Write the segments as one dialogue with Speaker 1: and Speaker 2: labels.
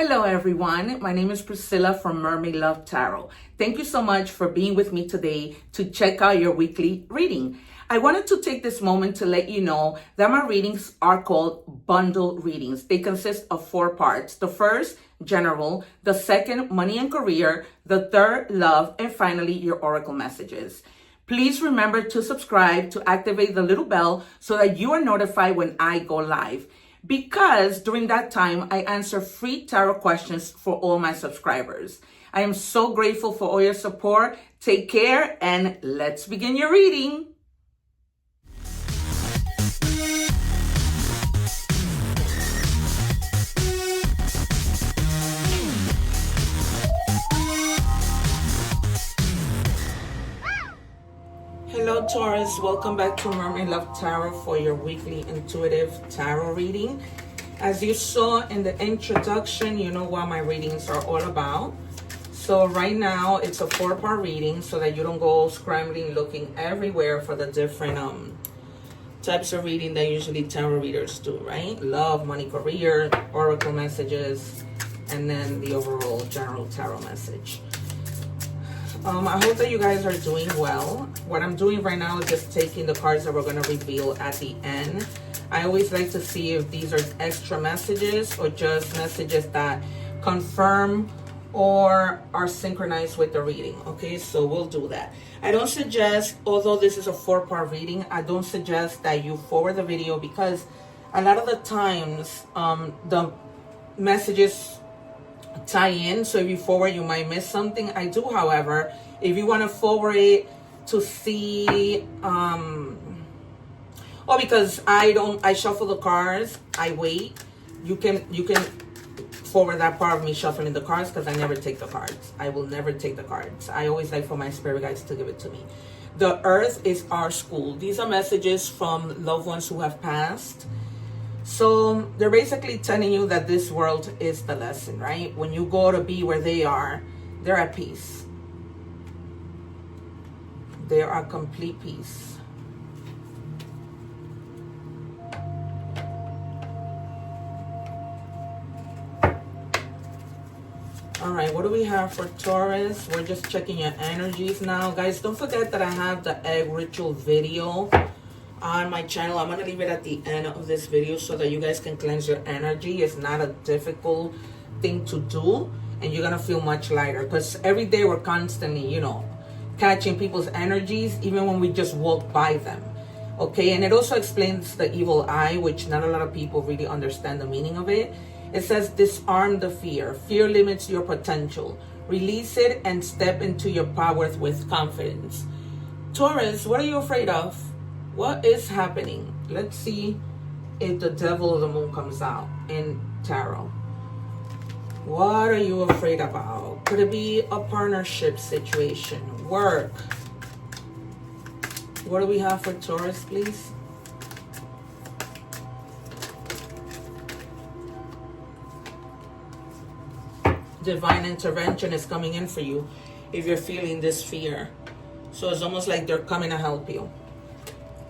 Speaker 1: Hello everyone, my name is Priscilla from Mermaid Love Tarot. Thank you so much for being with me today to check out your weekly reading. I wanted to take this moment to let you know that my readings are called bundle readings. They consist of 4 parts. The first, general. The second, money and career. The third, love. And finally, your oracle messages. Please remember to subscribe, to activate the little bell so that you are notified when I go live. Because during that time, I answer free tarot questions for all my subscribers. I am so grateful for all your support. Take care and let's begin your reading. Hello Taurus, welcome back to Mermaid Love Tarot for your weekly intuitive tarot reading. As you saw in the introduction, you know what my readings are all about. So right now it's a 4-part reading so that you don't go scrambling looking everywhere for the different types of reading that usually tarot readers do, right? Love, money, career, oracle messages, and then the overall general tarot message. I hope that you guys are doing well. What I'm doing right now is just taking the cards that we're going to reveal at the end. I always like to see if these are extra messages or just messages that confirm or are synchronized with the reading. Okay, so we'll do that. I don't suggest, although this is a 4-part reading, I don't suggest that you forward the video because a lot of the times the messages tie in, so if you forward you might miss something. I do, however, if you want to forward it to see because I shuffle the cards, I wait, you can forward that part of me shuffling the cards because I never take the cards. I will never take the cards. I always like for my spirit guides to give it to me. The earth is our school. These are messages from loved ones who have passed. So they're basically telling you that this world is the lesson, right? When you go to be where they are, they're at peace. They are at complete peace. All right, what do we have for Taurus? We're just checking your energies now. Guys, don't forget that I have the egg ritual video on my channel. I'm going to leave it at the end of this video so that you guys can cleanse your energy. It's not a difficult thing to do and you're going to feel much lighter because every day we're constantly, catching people's energies even when we just walk by them. Okay, and it also explains the evil eye, which not a lot of people really understand the meaning of it. It says disarm the fear. Fear limits your potential. Release it and step into your power with confidence. Taurus, what are you afraid of? What is happening? Let's see if the devil of the moon comes out in tarot. What are you afraid about? Could it be a partnership situation? Work? What do we have for Taurus, please? Divine intervention is coming in for you if you're feeling this fear. So it's almost like they're coming to help you.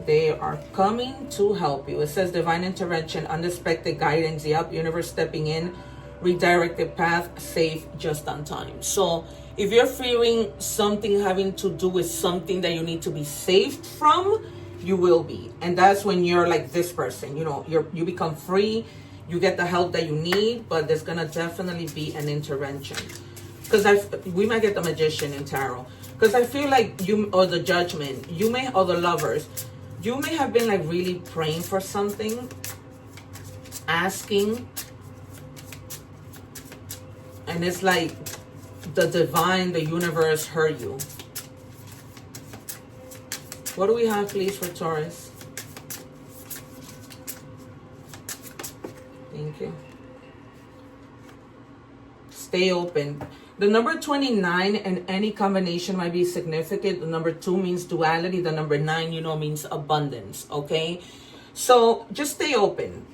Speaker 1: They are coming to help you. It says divine intervention, unexpected guidance, yep, universe stepping in, redirected path, safe, just on time. So if you're feeling something having to do with something that you need to be saved from, you will be. And that's when you're like this person, you become free, you get the help that you need, but there's gonna definitely be an intervention. Because we might get the magician in tarot. Because I feel like you, or the judgment, or the lovers, you may have been like really praying for something, asking, and it's like the divine, the universe heard you. What do we have, please, for Taurus? Thank you. Stay open. The number 29 in any combination might be significant. The number 2 means duality. The number 9, means abundance. Okay? So just stay open.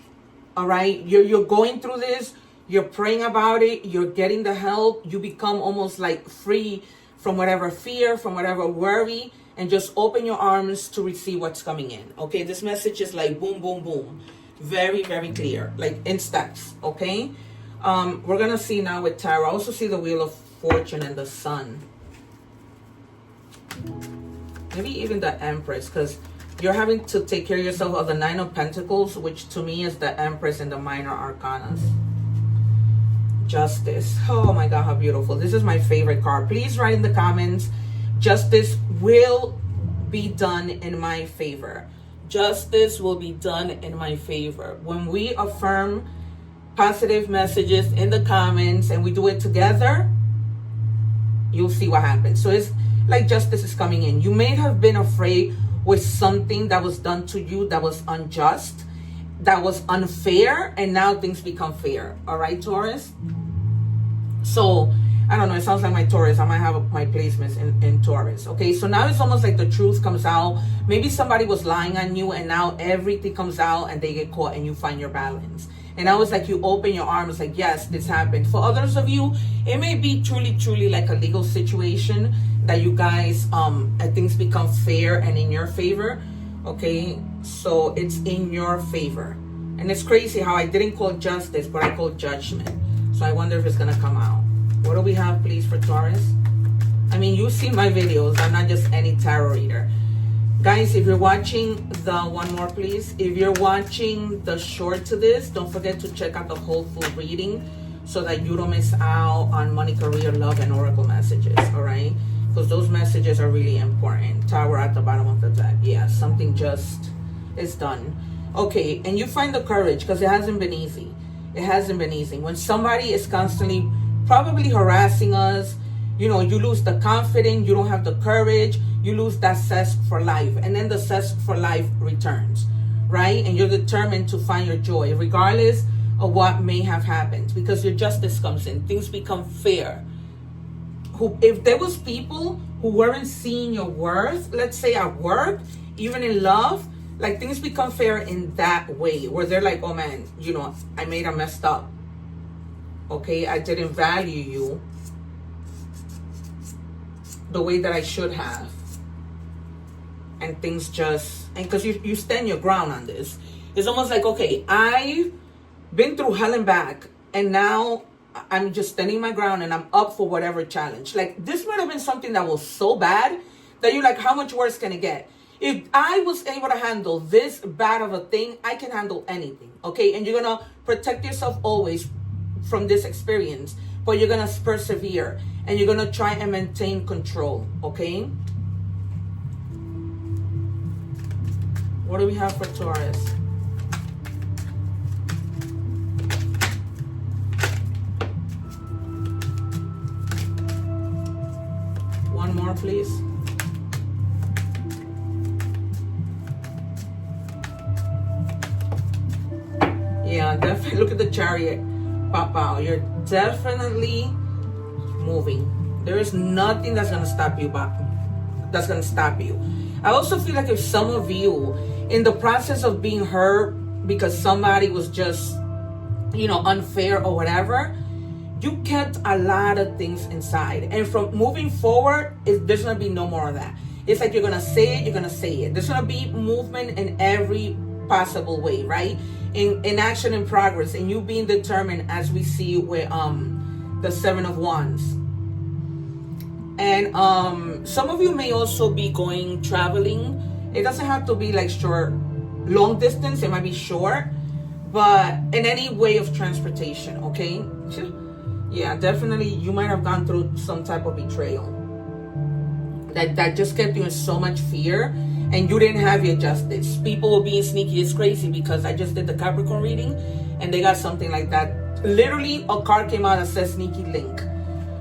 Speaker 1: All right? You're going through this. You're praying about it. You're getting the help. You become almost like free from whatever fear, from whatever worry, and just open your arms to receive what's coming in. Okay? This message is like boom, boom, boom. Very, very clear. Like in steps. Okay? We're gonna see now with tarot. I also see the Wheel of Fortune and the Sun. Maybe even the Empress, because you're having to take care of yourself. Of the Nine of Pentacles, which to me is the Empress and the minor arcanas. Justice. Oh my God, how beautiful. This is my favorite card. Please write in the comments, justice will be done in my favor. Justice will be done in my favor. When we affirm positive messages in the comments and we do it together, you'll see what happens. So it's like justice is coming in. You may have been afraid with something that was done to you that was unjust, that was unfair, and now things become fair. All right, Taurus? So I don't know, it sounds like my Taurus. I might have my placements in Taurus. Okay, so now it's almost like the truth comes out. Maybe somebody was lying on you and now everything comes out and they get caught and you find your balance. And now it's like you open your arms like, yes, this happened. For others of you, it may be truly like a legal situation that you guys, things become fair and in your favor. Okay, so it's in your favor. And it's crazy how I didn't call justice, but I called judgment. So I wonder if it's gonna come out. What do we have, please, for Taurus? I mean, you see my videos. I'm not just any tarot reader. Guys, if you're watching the one more, please. If you're watching the short to this, don't forget to check out the whole full reading so that you don't miss out on money, career, love, and oracle messages, all right? Because those messages are really important. Tower at the bottom of the deck. Yeah, something just is done. Okay, and you find the courage because it hasn't been easy. It hasn't been easy. When somebody is constantly probably harassing us, you know, you lose the confidence, you don't have the courage, you lose that zest for life, and then the zest for life returns, right? And you're determined to find your joy regardless of what may have happened, because your justice comes in, things become fair. If there was people who weren't seeing your worth, let's say at work, even in love, like things become fair in that way, where they're like, oh man, you know, I made a messed up. Okay, I didn't value you the way that I should have. And things just, and because you stand your ground on this. It's almost like, okay, I've been through hell and back, and now I'm just standing my ground and I'm up for whatever challenge. Like, this might have been something that was so bad that you're like, how much worse can it get? If I was able to handle this bad of a thing, I can handle anything, okay? And you're going to protect yourself always from this experience, but you're going to persevere and you're going to try and maintain control, okay? What do we have for Taurus? One more, please. Yeah, definitely. Look at the Chariot pop out. You're definitely moving. There is nothing that's gonna stop you, that's gonna stop you. I also feel like if some of you, in the process of being hurt because somebody was just, you know, unfair or whatever, you kept a lot of things inside. And from moving forward, there's gonna be no more of that. It's like you're gonna say it, you're gonna say it. There's gonna be movement in every possible way, right? In action and progress, and you being determined, as we see with the Seven of Wands. And some of you may also be going traveling. It doesn't have to be like short, long distance. It might be short, but in any way of transportation, okay? Yeah, definitely you might have gone through some type of betrayal that just kept you in so much fear, and you didn't have your justice. People were being sneaky. It's crazy because I just did the Capricorn reading and they got something like that. Literally a card came out that says sneaky link.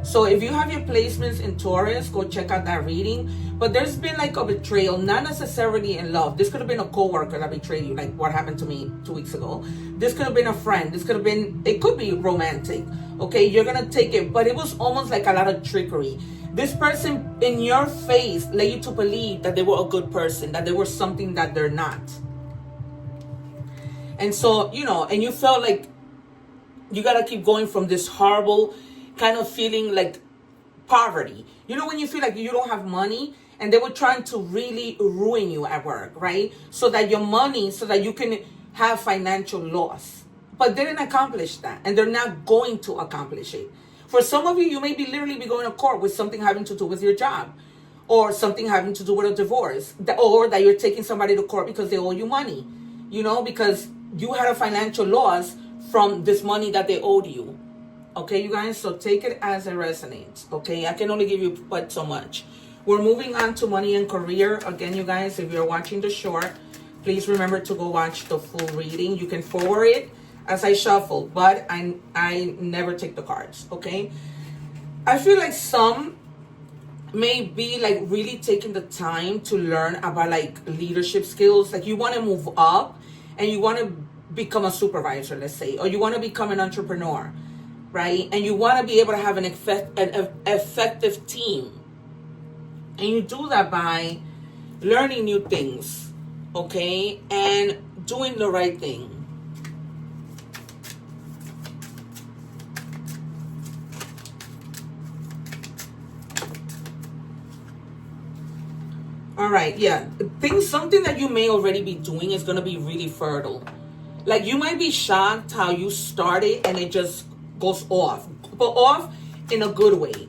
Speaker 1: So if you have your placements in Taurus, go check out that reading. But there's been like a betrayal, not necessarily in love. This could have been a coworker that betrayed you, like what happened to me 2 weeks ago. This could have been a friend. This could have been, it could be romantic. Okay, you're gonna take it, but it was almost like a lot of trickery. This person in your face led you to believe that they were a good person, that they were something that they're not. And so, you know, and you felt like you gotta keep going from this horrible kind of feeling like poverty. You know, when you feel like you don't have money, and they were trying to really ruin you at work, right? So that your money, so that you can have financial loss. but didn't accomplish that, and they're not going to accomplish it. For some of you, you may be literally be going to court with something having to do with your job, or something having to do with a divorce, or that you're taking somebody to court because they owe you money, you know, because you had a financial loss from this money that they owed you. Okay, you guys, so take it as it resonates. Okay, I can only give you but so much. We're moving on to money and career. Again, you guys, if you're watching the short, please remember to go watch the full reading. You can forward it as I shuffle, but I never take the cards. Okay, I feel like some may be like really taking the time to learn about like leadership skills. Like you want to move up and you want to become a supervisor, let's say, or you want to become an entrepreneur, right? And you want to be able to have an effective team. And you do that by learning new things, okay? And doing the right thing. All right, yeah. Something that you may already be doing is going to be really fertile. Like you might be shocked how you started and it just goes off. But off in a good way,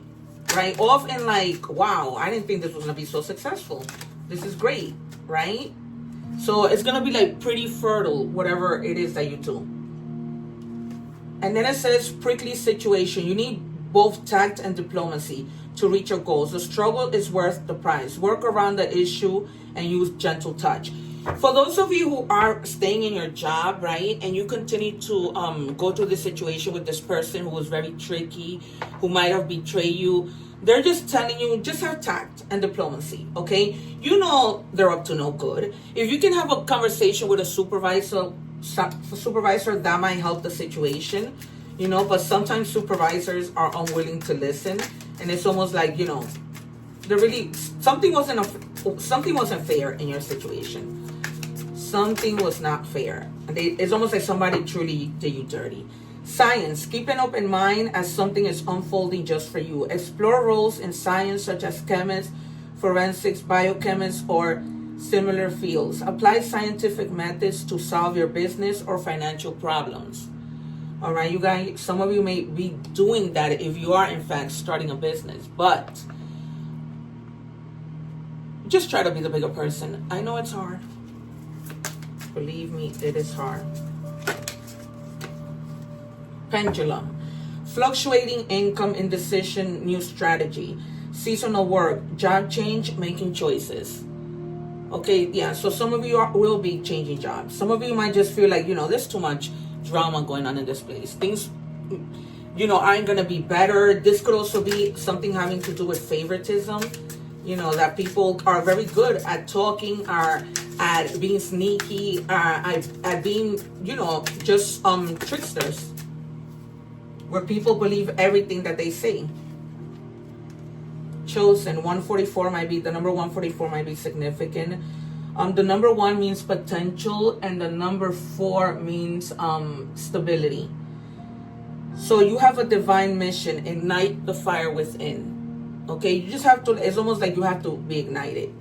Speaker 1: right? Off in like, wow, I didn't think this was going to be so successful. This is great, right? So it's going to be like pretty fertile, whatever it is that you do. And then it says prickly situation. You need both tact and diplomacy to reach your goals. The struggle is worth the price. Work around the issue and use gentle touch. For those of you who are staying in your job, right, and you continue to go through this situation with this person who was very tricky, who might have betrayed you, they're just telling you, just have tact and diplomacy, okay? You know they're up to no good. If you can have a conversation with a supervisor, that might help the situation, you know, but sometimes supervisors are unwilling to listen, and it's almost like, you know, they're really, something wasn't fair in your situation. Something was not fair. It's almost like somebody truly did you dirty. Science. Keep an open mind as something is unfolding just for you. Explore roles in science such as chemists, forensics, biochemists, or similar fields. Apply scientific methods to solve your business or financial problems. All right, you guys, some of you may be doing that if you are in fact starting a business, but just try to be the bigger person. I know it's hard. Believe me, it is hard. Pendulum. Fluctuating income, indecision, new strategy. Seasonal work, job change, making choices. Okay, yeah, so some of you will be changing jobs. Some of you might just feel like, you know, there's too much drama going on in this place. Things, you know, aren't going to be better. This could also be something having to do with favoritism. You know, that people are very good at talking, are at being sneaky, at being, you know, just tricksters, where people believe everything that they say. Chosen. 144 might be, the number 144 might be significant. The number 1 means potential, and the number 4 means stability. So you have a divine mission. Ignite the fire within. Okay, you just have to, it's almost like you have to be ignited.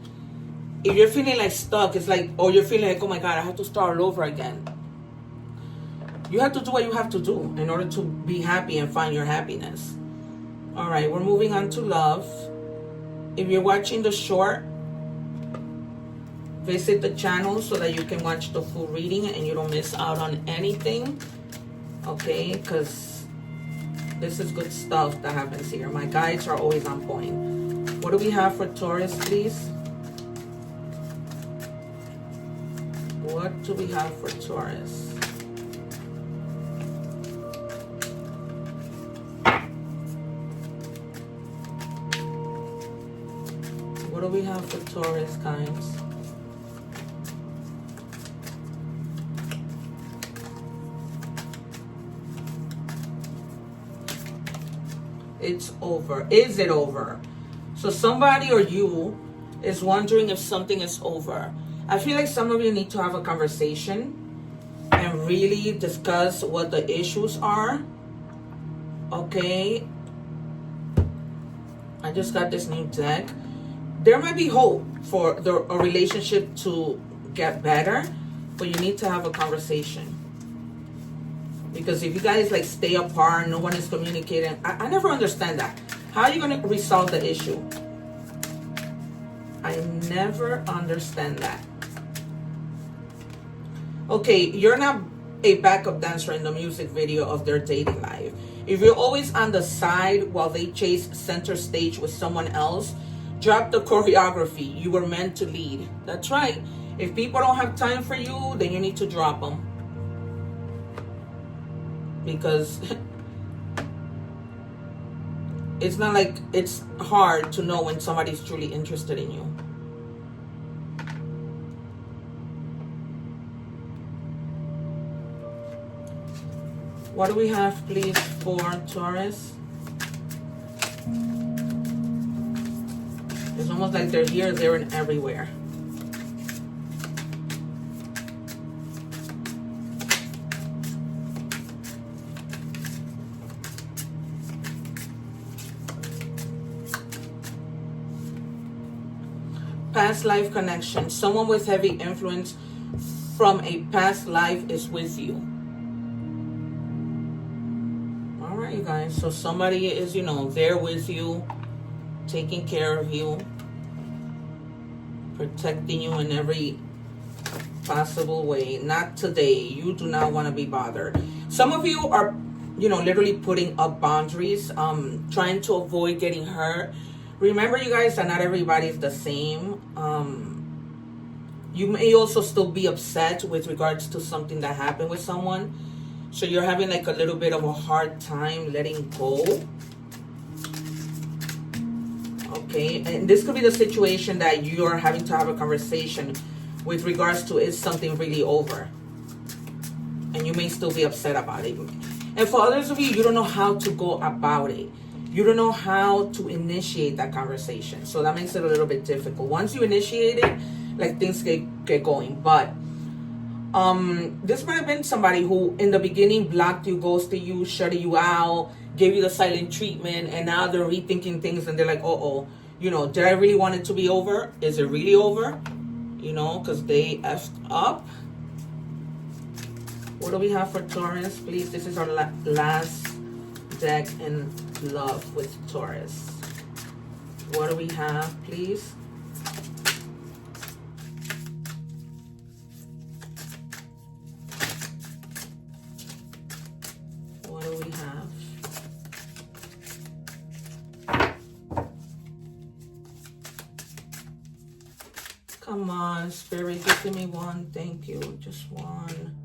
Speaker 1: If you're feeling like stuck, it's like, or you're feeling like, oh my God, I have to start all over again. You have to do what you have to do in order to be happy and find your happiness. All right, we're moving on to love. If you're watching the short, visit the channel so that you can watch the full reading and you don't miss out on anything. Okay, because this is good stuff that happens here. My guides are always on point. What do we have for Taurus, please? What do we have for Taurus? What do we have for Taurus, guys? It's over. Is it over? So somebody or you is wondering if something is over. I feel like some of you need to have a conversation and really discuss what the issues are. Okay. I just got this new deck. There might be hope for a relationship to get better, but you need to have a conversation. Because if you guys like stay apart, no one is communicating, I never understand that. How are you going to resolve the issue? I never understand that. Okay, you're not a backup dancer in the music video of their dating life. If you're always on the side while they chase center stage with someone else, drop the choreography. You were meant to lead. That's right. If people don't have time for you, then you need to drop them. Because it's not like it's hard to know when somebody's truly interested in you. What do we have, please, for Taurus? It's almost like they're here, there, and everywhere. Past life connection. Someone with heavy influence from a past life is with you. All right, you guys. So somebody is, you know, there with you, taking care of you, protecting you in every possible way. Not today. You do not want to be bothered. Some of you are, you know, literally putting up boundaries, trying to avoid getting hurt. Remember, you guys, that not everybody is the same. You may also still be upset with regards to something that happened with someone. So you're having like a little bit of a hard time letting go. Okay, and this could be the situation that you are having to have a conversation with regards to, is something really over? And you may still be upset about it. And for others of you, you don't know how to go about it. You don't know how to initiate that conversation. So that makes it a little bit difficult. Once you initiate it, like, things get going. But this might have been somebody who in the beginning blocked you, ghosted you, shut you out, gave you the silent treatment, and now they're rethinking things and they're like, uh-oh, you know, did I really want it to be over? Is it really over? You know, because they effed up. What do we have for Taurus, please? This is our last deck in love with Taurus. What do we have, please? What do we have? Come on, Spirit, just give me one. Thank you. Just one.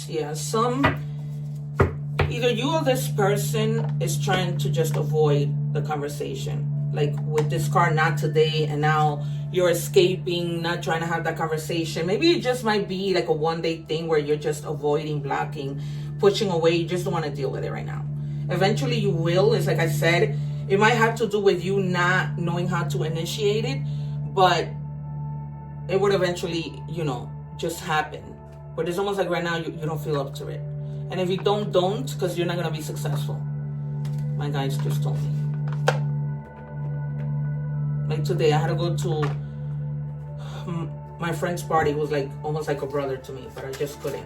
Speaker 1: Yeah, either you or this person is trying to just avoid the conversation. Like with this card, not today, and now you're escaping, not trying to have that conversation. Maybe it just might be like a one-day thing where you're just avoiding, blocking, pushing away. You just don't want to deal with it right now. Eventually you will. It's like I said, it might have to do with you not knowing how to initiate it, but it would eventually, you know, just happen. But it's almost like right now you don't feel up to it. And if you don't, because you're not going to be successful. My guides just told me. Like today, I had to go to my friend's party, who was like almost like a brother to me, but I just couldn't.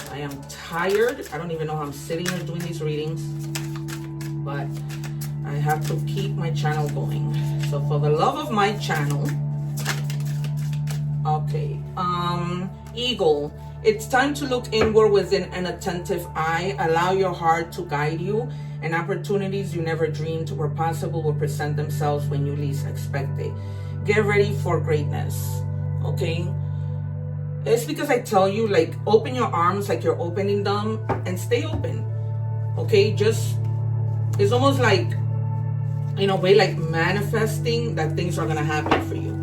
Speaker 1: I am tired. I don't even know how I'm sitting here doing these readings, but I have to keep my channel going. So for the love of my channel, okay, Eagle, it's time to look inward with an attentive eye. Allow your heart to guide you, and opportunities you never dreamed were possible will present themselves when you least expect it. Get ready for greatness, okay? It's because I tell you, like, open your arms like you're opening them and stay open, okay? Just, it's almost like, in a way, like manifesting that things are gonna happen for you,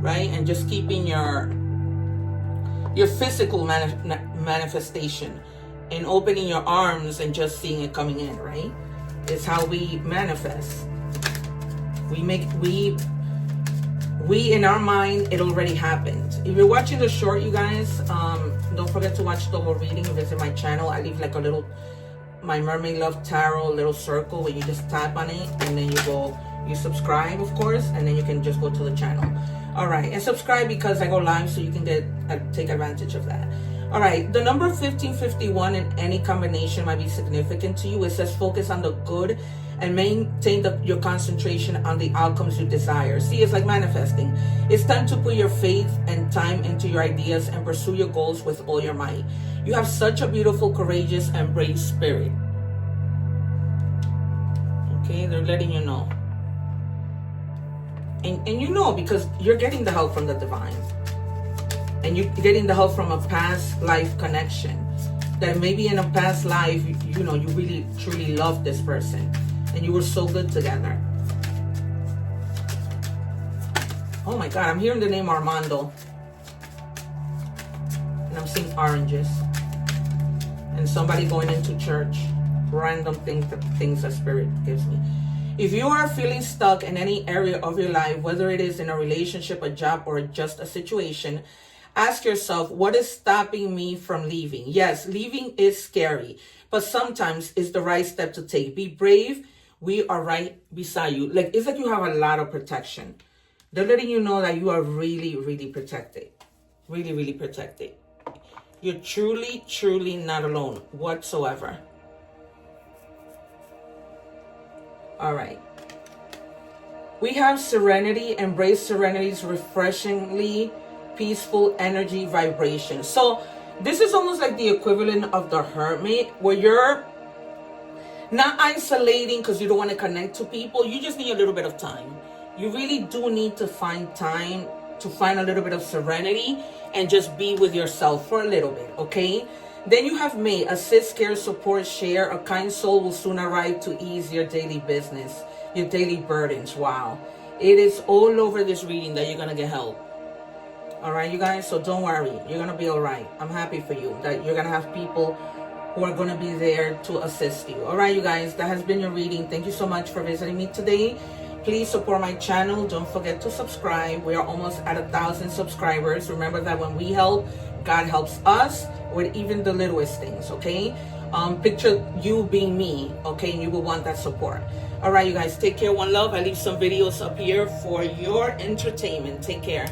Speaker 1: right? And just keeping your physical manifestation and opening your arms and just seeing it coming in, right? It's how we manifest. We in our mind, it already happened. If you're watching the short, you guys, don't forget to watch the whole reading. Visit my channel. I leave like a little, my Mermaid Love Tarot little circle where you just tap on it and then you subscribe, of course, and then you can just go to the channel. All right, and subscribe because I go live so you can take advantage of that. All right, the number 1551 in any combination might be significant to you. It says focus on the good and maintain your concentration on the outcomes you desire. See, it's like manifesting. It's time to put your faith and time into your ideas and pursue your goals with all your might. You have such a beautiful, courageous, and brave spirit. Okay, they're letting you know. And you know, because you're getting the help from the divine. And you're getting the help from a past life connection. That maybe in a past life, you know, you really, truly love this person. And you were so good together. Oh my God, I'm hearing the name Armando. And I'm seeing oranges. And somebody going into church. Random things that Spirit gives me. If you are feeling stuck in any area of your life, whether it is in a relationship, a job, or just a situation, ask yourself, what is stopping me from leaving? Yes, leaving is scary, but sometimes it's the right step to take. Be brave. We are right beside you. Like, it's like you have a lot of protection. They're letting you know that you are really, really protected. Really, really protected. You're truly, truly not alone whatsoever. All right. We have serenity. Embrace serenity's refreshingly peaceful energy vibration. So this is almost like the equivalent of the hermit, where you're not isolating because you don't want to connect to people. You just need a little bit of time. You really do need to find time to find a little bit of serenity and just be with yourself for a little bit, okay? Then you have May. Assist, care, support, share. A kind soul will soon arrive to ease your daily business, your daily burdens. Wow. It is all over this reading that you're going to get help. All right, you guys? So don't worry. You're going to be all right. I'm happy for you that you're going to have people who are going to be there to assist you. All right, you guys? That has been your reading. Thank you so much for visiting me today. Please support my channel. Don't forget to subscribe. We are almost at 1,000 subscribers. Remember that when we help, God helps us with even the littlest things, okay? Picture you being me, okay? And you will want that support. All right, you guys, take care. One love. I leave some videos up here for your entertainment. Take care.